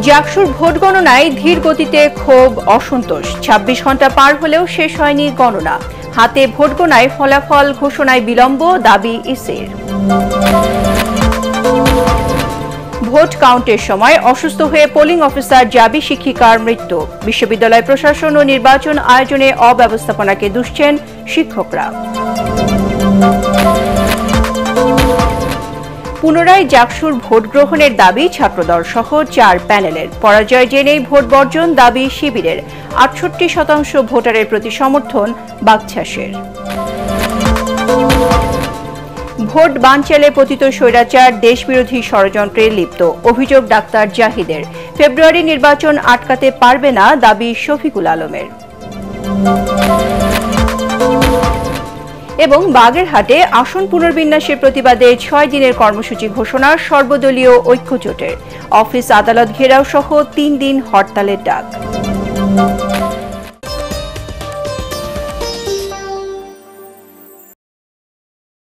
জাকসুর vote গণনায় ধীর গতিতে ক্ষোভ, অসন্তোষ। ২৬ ঘন্টা পার হলেও শেষ হয়নি গণনা। হাতে ভোট গণনায় ফলাফল ঘোষণায় বিলম্ব, দাবি ইসির। ভোট কাউন্টের সময় অসুস্থ হয়ে পোলিং অফিসার জাবি শিক্ষিকার মৃত্যু। বিশ্ববিদ্যালয় প্রশাসন ও নির্বাচন আয়োজনে অব্যবস্থাপনাকে দুষছেন শিক্ষকরা। পুনরায় জাকসুর ভোট গ্রহণের দাবি ছাত্রদল সহ 4 প্যানেলের। পরাজয় জেনেই ভোট বর্জন দাবি শিবিরের। ৬৮% ভোটারের প্রতি সমর্থন বাকছাসের। ভোট বানচালে পতিত স্বৈরাচার দেশবিরোধী ষড়যন্ত্রে লিপ্ত, অভিযোগ ডাক্তার জাহিদের। ফেব্রুয়ারি নির্বাচন আটকাতে পারবে না, দাবি শফিকুল আলমের। এবং বাগেরহাটে আসন পুনর্বিন্যাসের প্রতিবাদে ৬ দিনের কর্মসূচি ঘোষণা সর্বদলীয় ঐক্যজোটের। অফিস আদালত ঘেরাও সহ 3 দিন হরতালের ডাক।